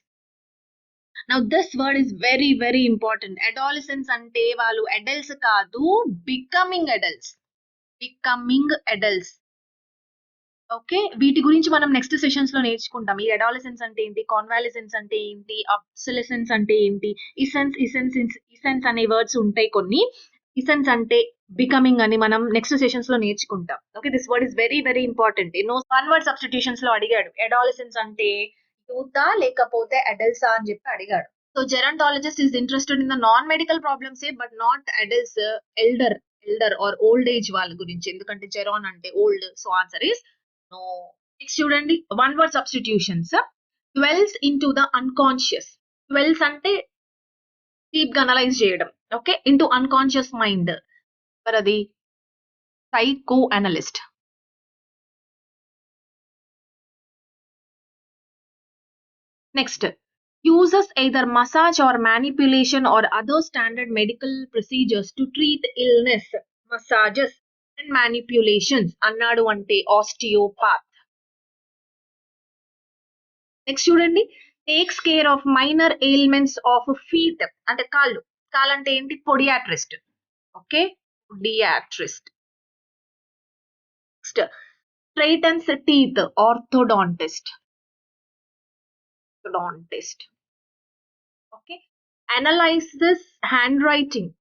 Now this word is very very important. Adolescence అంటే వాళ్ళు అడల్ట్స్ కాదు, బికమింగ్ అడల్ట్స్. ఓకే, వీటి గురించి మనం నెక్స్ట్ సెషన్స్ లో నేర్చుకుంటాం. ఈ అడాలసెన్స్ అంటే ఏంటి, కాన్వాలిసెన్స్ అంటే ఏంటి, అబ్సొలెసెన్స్ అంటే ఏంటి, ఇసెన్స్ అనే వర్డ్స్ ఉంటాయి కొన్ని. ఇసెన్స్ అంటే బికమింగ్ అని మనం నెక్స్ట్ సెషన్స్ లో నేర్చుకుంటాం. Okay, this word is very very important. ఎన్నో వన్ వర్డ్ సబ్స్టిట్యూషన్స్ లో అడిగాడు. అడాలసెన్స్ అంటే యూతా లేకపోతే అడల్ట్సా అని చెప్పి అడిగాడు. So gerontologist is interested in the non medical problems but not adults, elder or old age వాళ్ళ గురించి, ఎందుకంటే జెరాన్ అంటే old. So answer is no. Next చూడండి, one word substitutions. Dwells into the unconscious. Dwells అంటే డీప్ గా అనలైజ్ చేయడం. Okay, into unconscious mind. మరి అది psychoanalyst. Next, uses either massage or manipulation or other standard medical procedures to treat illness. Massages and manipulations అన్నాడు అంటే ఆస్టియోపాత్. నెక్స్ట్ చూడండి, takes care of minor ailments of feet అంటే కాళ్ళు. కాళ్ళు అంటే ఏంటి? Podiatrist. Okay, podiatrist. Next, straightens teeth, orthodontist. Okay, analyses hand writing,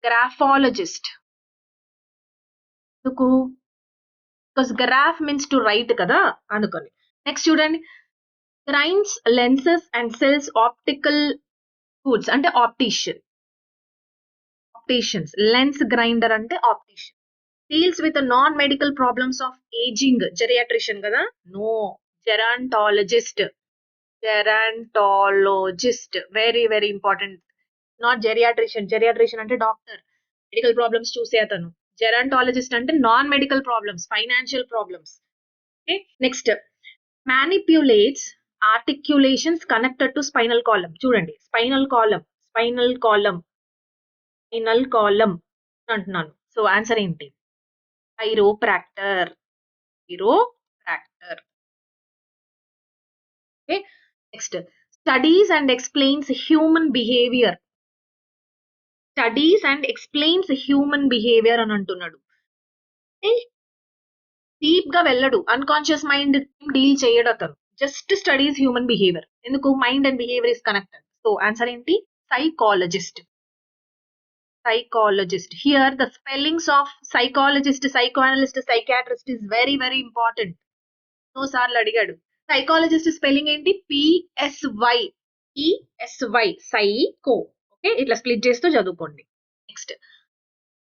graphologist. ఎందుకు? Because graph means to write కదా, అందుకని. నెక్స్ట్ చూడండి, grinds lenses and sells optical goods అంటే ఆప్టీషియన్స్. లెన్స్ గ్రైండర్ అంటే optician. Deals with non medical problems of ageing, geriatrician కదా. No, gerontologist. Very very important. Not geriatrician అంటే డాక్టర్, మెడికల్ ప్రాబ్లమ్స్ చూసే అతను. జెరాంటాలజిస్ట్ అంటే non medical problems, financial problems. Okay, next, manipulates articulations connected to spinal column. చూడండి, స్పైనల్ కాలమ్ అంటున్నాను. సో ఆన్సర్ ఏంటి? Chiropractor. Okay, next, studies and explains human behaviour. అని అంటున్నాడు. డీప్ గా వెళ్ళడు, అన్కాన్షియస్ మైండ్ డీల్ చేయడు అతను. Just studies human behaviour. ఎందుకు? Mind and behaviour is connected. So answer ఏంటి? Psychologist. Here the spellings of psychologist, psychoanalyst, psychiatrist is very very important. ఎన్నో సార్లు అడిగాడు. సైకాలజిస్ట్ స్పెల్లింగ్ ఏంటి? PSY. సైకో. ఓకే, ఇట్లా స్ప్లిట్ చేస్తూ చదువుకోండి. Next,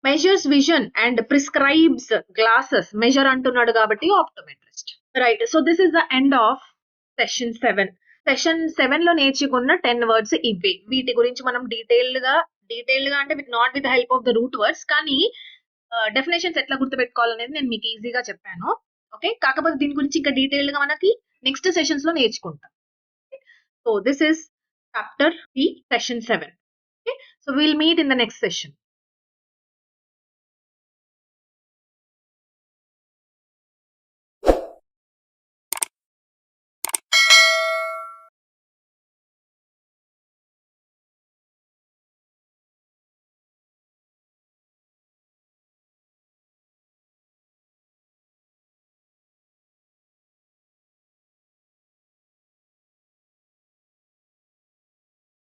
measures vision and prescribes glasses. Measure అంటున్నాడు కాబట్టి optometrist. Right, so this is the end of session 7. Session 7 లో నేర్చుకున్న 10 వర్డ్స్ ఇవే. వీటి గురించి మనం డీటెయిల్డ్ గా అంటే not with help of the root words, కానీ డెఫినేషన్స్ ఎట్లా గుర్తుపెట్టుకోవాలనేది నేను మీకు ఈజీగా చెప్పాను. ఓకే, కాకపోతే దీని గురించి ఇంకా డీటెయిల్డ్ గా మనకి నెక్స్ట్ సెషన్స్ లో నేర్చుకుంటాం. So this is chapter 3, session 7. Okay, so we'll meet in the next session.